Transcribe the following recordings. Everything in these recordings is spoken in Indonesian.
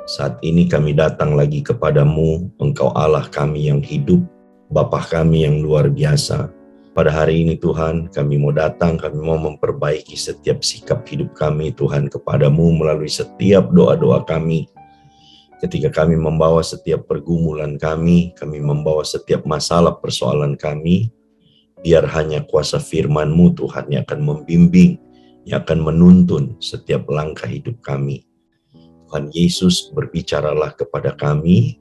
Saat ini kami datang lagi kepadamu, Engkau Allah kami yang hidup, Bapa kami yang luar biasa. Pada hari ini Tuhan, kami mau datang, kami mau memperbaiki setiap sikap hidup kami Tuhan kepadamu melalui setiap doa-doa kami. Ketika kami membawa setiap pergumulan kami membawa setiap masalah persoalan kami, biar hanya kuasa firman-Mu Tuhan yang akan membimbing, yang akan menuntun setiap langkah hidup kami. Tuhan Yesus, berbicaralah kepada kami,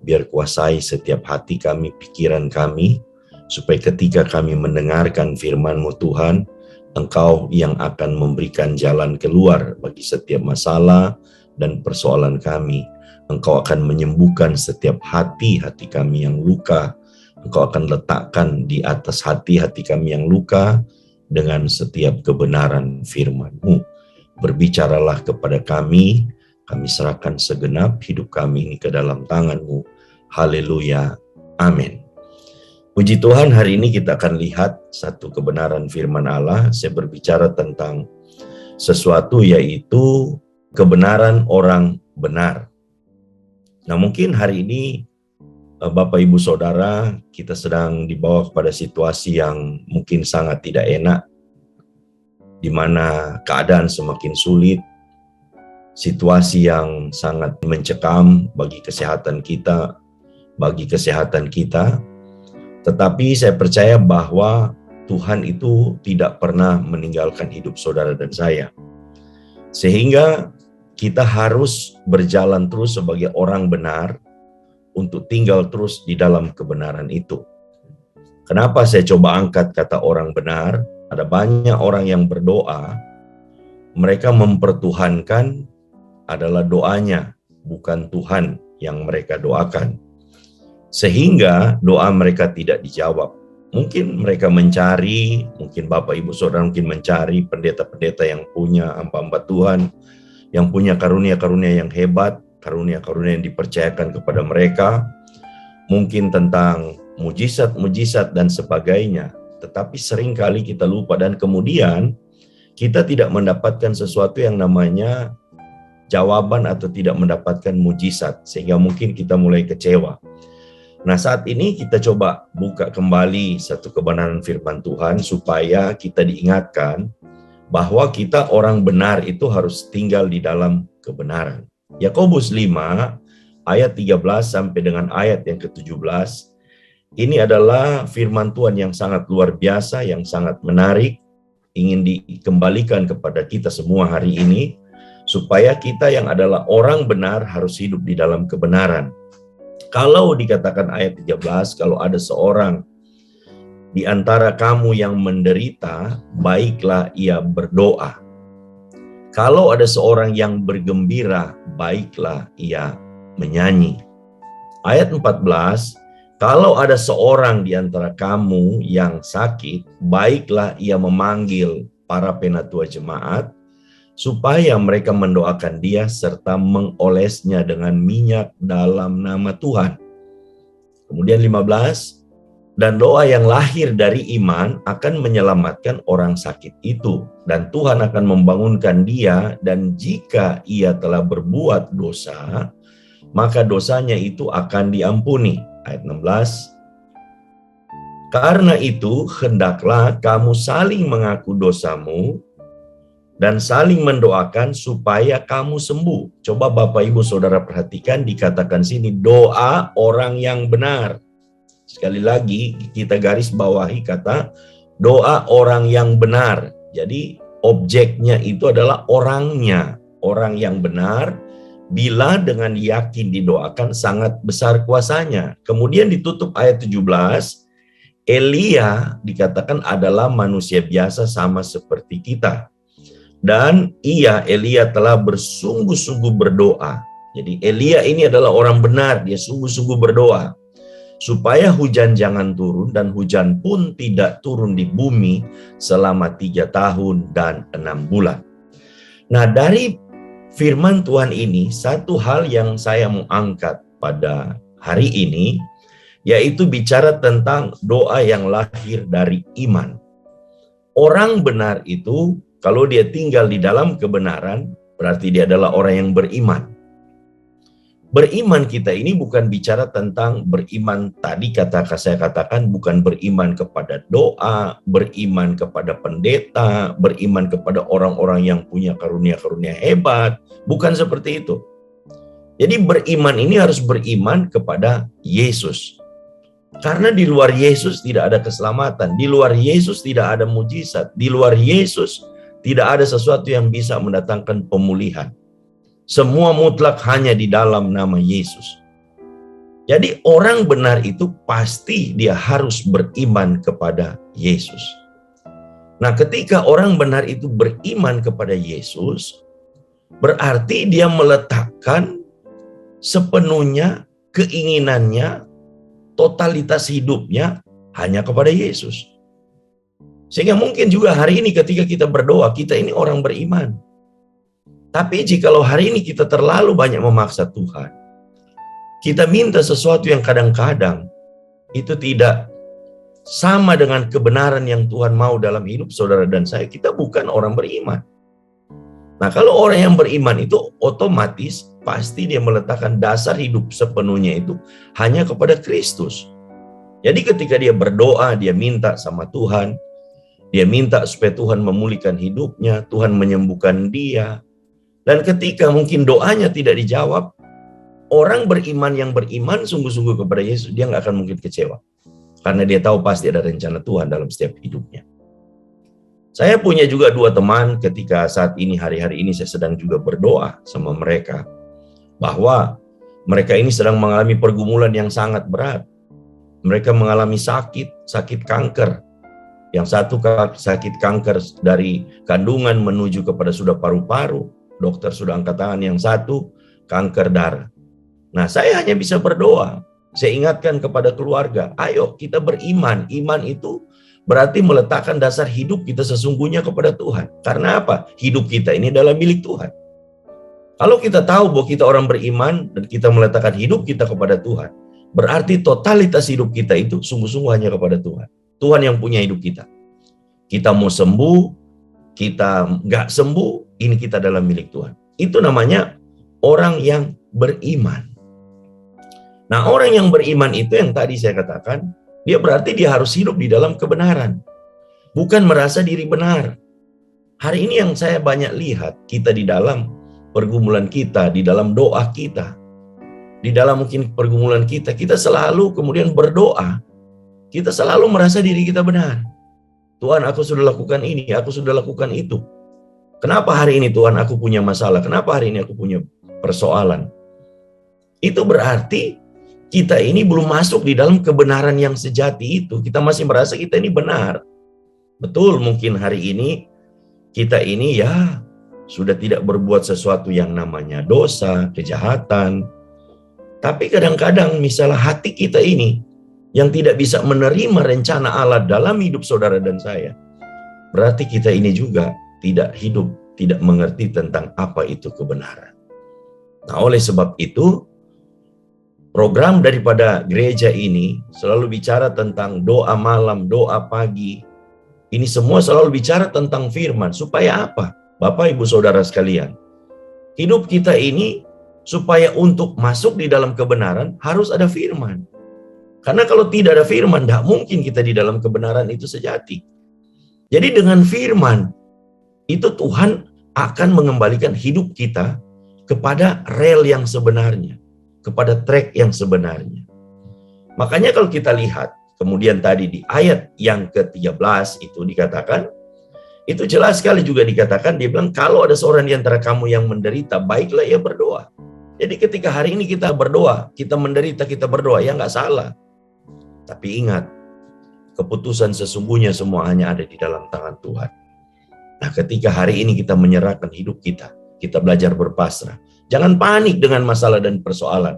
biar kuasai setiap hati kami, pikiran kami, supaya ketika kami mendengarkan firman-Mu Tuhan, Engkau yang akan memberikan jalan keluar bagi setiap masalah dan persoalan kami. Engkau akan menyembuhkan setiap hati-hati kami yang luka. Engkau akan letakkan di atas hati-hati kami yang luka dengan setiap kebenaran firman-Mu. Berbicaralah kepada kami serahkan segenap hidup kami ini ke dalam tangan-Mu. Haleluya. Amin. Puji Tuhan, hari ini kita akan lihat satu kebenaran firman Allah. Saya berbicara tentang sesuatu, yaitu kebenaran orang benar. Nah, mungkin hari ini Bapak Ibu Saudara, kita sedang dibawa kepada situasi yang mungkin sangat tidak enak, di mana keadaan semakin sulit, situasi yang sangat mencekam bagi kesehatan kita, tetapi saya percaya bahwa Tuhan itu tidak pernah meninggalkan hidup saudara dan saya. Sehingga kita harus berjalan terus sebagai orang benar untuk tinggal terus di dalam kebenaran itu. Kenapa saya coba angkat kata orang benar? Ada banyak orang yang berdoa, mereka mempertuhankan adalah doanya, bukan Tuhan yang mereka doakan. Sehingga doa mereka tidak dijawab. Mungkin mereka mencari, mungkin Bapak Ibu Saudara mungkin mencari pendeta-pendeta yang punya hamba-hamba Tuhan, yang punya karunia-karunia yang hebat, karunia-karunia yang dipercayakan kepada mereka, mungkin tentang mujizat-mujizat dan sebagainya. Tetapi seringkali kita lupa, dan kemudian kita tidak mendapatkan sesuatu yang namanya jawaban atau tidak mendapatkan mujizat, sehingga mungkin kita mulai kecewa. Nah, saat ini kita coba buka kembali satu kebenaran firman Tuhan supaya kita diingatkan bahwa kita orang benar itu harus tinggal di dalam kebenaran. Yakobus 5 ayat 13 sampai dengan ayat yang ke-17. Ini adalah firman Tuhan yang sangat luar biasa, yang sangat menarik, ingin dikembalikan kepada kita semua hari ini, supaya kita yang adalah orang benar harus hidup di dalam kebenaran. Kalau dikatakan ayat 13, kalau ada seorang di antara kamu yang menderita, baiklah ia berdoa. Kalau ada seorang yang bergembira, baiklah ia menyanyi. Ayat 14, kalau ada seorang di antara kamu yang sakit, baiklah ia memanggil para penatua jemaat, supaya mereka mendoakan dia serta mengolesnya dengan minyak dalam nama Tuhan. Kemudian 15, dan doa yang lahir dari iman akan menyelamatkan orang sakit itu, dan Tuhan akan membangunkan dia, dan jika ia telah berbuat dosa, maka dosanya itu akan diampuni. Ayat 16, karena itu hendaklah kamu saling mengaku dosamu, dan saling mendoakan supaya kamu sembuh. Coba Bapak Ibu Saudara perhatikan, dikatakan sini doa orang yang benar. Sekali lagi kita garis bawahi kata doa orang yang benar. Jadi objeknya itu adalah orangnya. Orang yang benar bila dengan yakin didoakan sangat besar kuasanya. Kemudian ditutup ayat 17, Elia dikatakan adalah manusia biasa sama seperti kita. Dan Elia telah bersungguh-sungguh berdoa. Jadi Elia ini adalah orang benar, dia sungguh-sungguh berdoa. Supaya hujan jangan turun, dan hujan pun tidak turun di bumi selama 3 tahun dan 6 bulan. Nah, dari firman Tuhan ini, satu hal yang saya mau angkat pada hari ini, yaitu bicara tentang doa yang lahir dari iman. Orang benar itu, kalau dia tinggal di dalam kebenaran, berarti dia adalah orang yang beriman. Beriman kita ini bukan bicara tentang beriman tadi saya katakan bukan beriman kepada doa, beriman kepada pendeta, beriman kepada orang-orang yang punya karunia-karunia hebat, bukan seperti itu. Jadi beriman ini harus beriman kepada Yesus. Karena di luar Yesus tidak ada keselamatan, di luar Yesus tidak ada mujizat, di luar Yesus tidak ada sesuatu yang bisa mendatangkan pemulihan. Semua mutlak hanya di dalam nama Yesus. Jadi orang benar itu pasti dia harus beriman kepada Yesus. Nah, ketika orang benar itu beriman kepada Yesus, berarti dia meletakkan sepenuhnya keinginannya, totalitas hidupnya hanya kepada Yesus. Sehingga mungkin juga hari ini ketika kita berdoa, kita ini orang beriman. Tapi jikalau hari ini kita terlalu banyak memaksa Tuhan, kita minta sesuatu yang kadang-kadang itu tidak sama dengan kebenaran yang Tuhan mau dalam hidup saudara dan saya, kita bukan orang beriman. Nah, kalau orang yang beriman itu otomatis pasti dia meletakkan dasar hidup sepenuhnya itu hanya kepada Kristus. Jadi ketika dia berdoa, dia minta sama Tuhan, dia minta supaya Tuhan memulihkan hidupnya, Tuhan menyembuhkan dia. Dan ketika mungkin doanya tidak dijawab, orang beriman yang beriman sungguh-sungguh kepada Yesus, dia nggak akan mungkin kecewa. Karena dia tahu pasti ada rencana Tuhan dalam setiap hidupnya. Saya punya juga 2 teman ketika saat ini, hari-hari ini saya sedang juga berdoa sama mereka. Bahwa mereka ini sedang mengalami pergumulan yang sangat berat. Mereka mengalami sakit kanker. Yang satu sakit kanker dari kandungan menuju kepada sudah paru-paru. Dokter sudah angkat tangan, yang satu kanker darah. Nah, saya hanya bisa berdoa. Saya ingatkan kepada keluarga, ayo kita beriman. Iman itu berarti meletakkan dasar hidup kita sesungguhnya kepada Tuhan. Karena apa? Hidup kita ini adalah milik Tuhan. Kalau kita tahu bahwa kita orang beriman dan kita meletakkan hidup kita kepada Tuhan, berarti totalitas hidup kita itu sungguh-sungguh hanya kepada Tuhan. Tuhan yang punya hidup kita. Kita mau sembuh, kita nggak sembuh, ini kita dalam milik Tuhan. Itu namanya orang yang beriman. Nah, orang yang beriman itu yang tadi saya katakan, dia berarti dia harus hidup di dalam kebenaran. Bukan merasa diri benar. Hari ini yang saya banyak lihat, kita di dalam pergumulan kita, di dalam doa kita, di dalam mungkin pergumulan kita selalu kemudian berdoa. Kita selalu merasa diri kita benar. Tuhan, aku sudah lakukan ini, aku sudah lakukan itu. Kenapa hari ini Tuhan aku punya masalah? Kenapa hari ini aku punya persoalan? Itu berarti kita ini belum masuk di dalam kebenaran yang sejati itu. Kita masih merasa kita ini benar. Betul, mungkin hari ini kita ini ya sudah tidak berbuat sesuatu yang namanya dosa, kejahatan. Tapi kadang-kadang misalnya hati kita ini yang tidak bisa menerima rencana Allah dalam hidup saudara dan saya, berarti kita ini juga tidak hidup, tidak mengerti tentang apa itu kebenaran. Nah, oleh sebab itu, program daripada gereja ini selalu bicara tentang doa malam, doa pagi. Ini semua selalu bicara tentang firman. Supaya apa? Bapak, Ibu, Saudara sekalian, hidup kita ini supaya untuk masuk di dalam kebenaran harus ada firman. Karena kalau tidak ada firman, tidak mungkin kita di dalam kebenaran itu sejati. Jadi dengan firman, itu Tuhan akan mengembalikan hidup kita kepada rel yang sebenarnya, kepada track yang sebenarnya. Makanya kalau kita lihat, kemudian tadi di ayat yang ke-13 itu dikatakan, itu jelas sekali juga dikatakan, dia bilang, kalau ada seorang di antara kamu yang menderita, baiklah ia berdoa. Jadi ketika hari ini kita berdoa, kita menderita, kita berdoa, ya nggak salah. Tapi ingat, keputusan sesungguhnya semua hanya ada di dalam tangan Tuhan. Nah, ketika hari ini kita menyerahkan hidup kita belajar berpasrah. Jangan panik dengan masalah dan persoalan.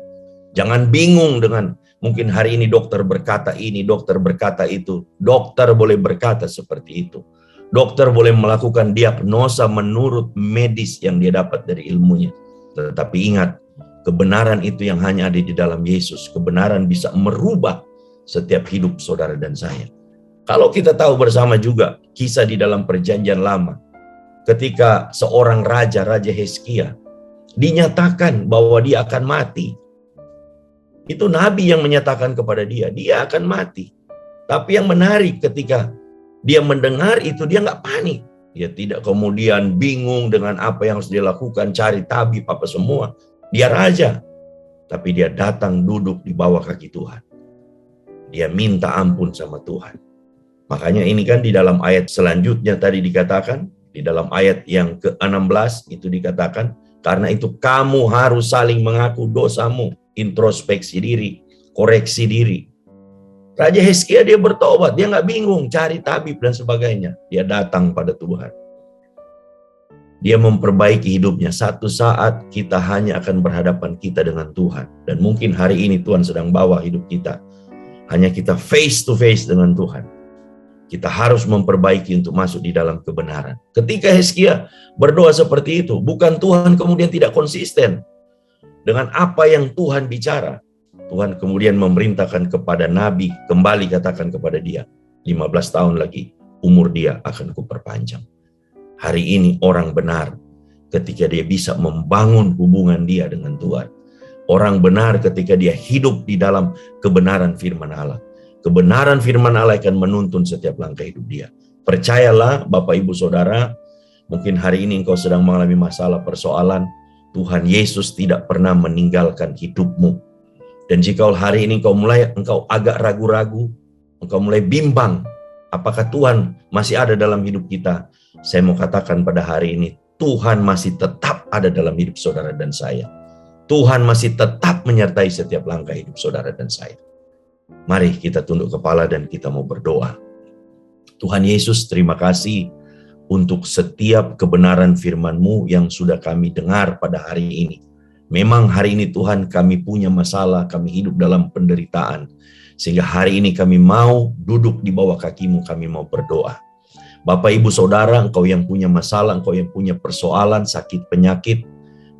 Jangan bingung dengan mungkin hari ini dokter berkata ini, dokter berkata itu. Dokter boleh berkata seperti itu. Dokter boleh melakukan diagnosa menurut medis yang dia dapat dari ilmunya. Tetapi ingat, kebenaran itu yang hanya ada di dalam Yesus. Kebenaran bisa merubah setiap hidup saudara dan saya. Kalau kita tahu bersama juga kisah di dalam perjanjian lama, ketika seorang raja Hizkia, dinyatakan bahwa dia akan mati. Itu nabi yang menyatakan kepada dia akan mati. Tapi yang menarik ketika dia mendengar itu, dia nggak panik. Dia tidak kemudian bingung dengan apa yang harus dia lakukan, cari tabib apa semua. Dia raja. Tapi dia datang duduk di bawah kaki Tuhan. Dia minta ampun sama Tuhan. Makanya ini kan di dalam ayat selanjutnya tadi dikatakan, di dalam ayat yang ke-16 itu dikatakan, karena itu kamu harus saling mengaku dosamu, introspeksi diri, koreksi diri. Raja Hizkia dia bertobat, dia nggak bingung cari tabib dan sebagainya. Dia datang pada Tuhan. Dia memperbaiki hidupnya. Satu saat kita hanya akan berhadapan kita dengan Tuhan. Dan mungkin hari ini Tuhan sedang bawa hidup kita. Hanya kita face to face dengan Tuhan. Kita harus memperbaiki untuk masuk di dalam kebenaran. Ketika Hizkia berdoa seperti itu, bukan Tuhan kemudian tidak konsisten dengan apa yang Tuhan bicara. Tuhan kemudian memerintahkan kepada Nabi, kembali katakan kepada dia, 15 tahun lagi umur dia akan kuperpanjang. Hari ini orang benar ketika dia bisa membangun hubungan dia dengan Tuhan. Orang benar ketika dia hidup di dalam kebenaran firman Allah. Kebenaran firman Allah akan menuntun setiap langkah hidup dia. Percayalah Bapak Ibu Saudara, mungkin hari ini engkau sedang mengalami masalah persoalan, Tuhan Yesus tidak pernah meninggalkan hidupmu. Dan jika hari ini engkau agak ragu-ragu, engkau mulai bimbang, apakah Tuhan masih ada dalam hidup kita? Saya mau katakan pada hari ini, Tuhan masih tetap ada dalam hidup saudara dan saya. Tuhan masih tetap menyertai setiap langkah hidup saudara dan saya. Mari kita tunduk kepala dan kita mau berdoa. Tuhan Yesus, terima kasih untuk setiap kebenaran firman-Mu yang sudah kami dengar pada hari ini. Memang hari ini Tuhan kami punya masalah, kami hidup dalam penderitaan. Sehingga hari ini kami mau duduk di bawah kaki-Mu, kami mau berdoa. Bapak Ibu Saudara, engkau yang punya masalah, engkau yang punya persoalan, sakit, penyakit,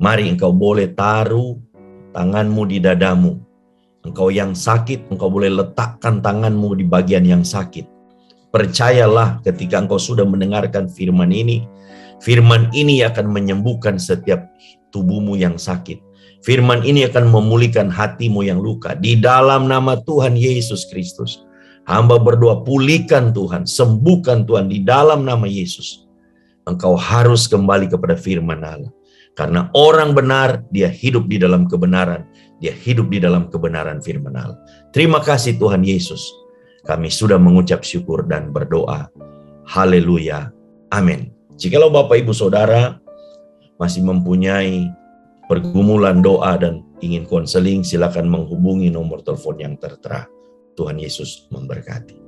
mari engkau boleh taruh tanganmu di dadamu. Engkau yang sakit, engkau boleh letakkan tanganmu di bagian yang sakit. Percayalah ketika engkau sudah mendengarkan firman ini akan menyembuhkan setiap tubuhmu yang sakit. Firman ini akan memulihkan hatimu yang luka. Di dalam nama Tuhan Yesus Kristus, hamba berdoa, pulihkan Tuhan, sembuhkan Tuhan di dalam nama Yesus. Engkau harus kembali kepada firman Allah. Karena orang benar, dia hidup di dalam kebenaran. Dia hidup di dalam kebenaran firman Allah. Terima kasih Tuhan Yesus. Kami sudah mengucap syukur dan berdoa. Haleluya. Amin. Jikalau Bapak Ibu Saudara masih mempunyai pergumulan doa dan ingin konseling, silakan menghubungi nomor telepon yang tertera. Tuhan Yesus memberkati.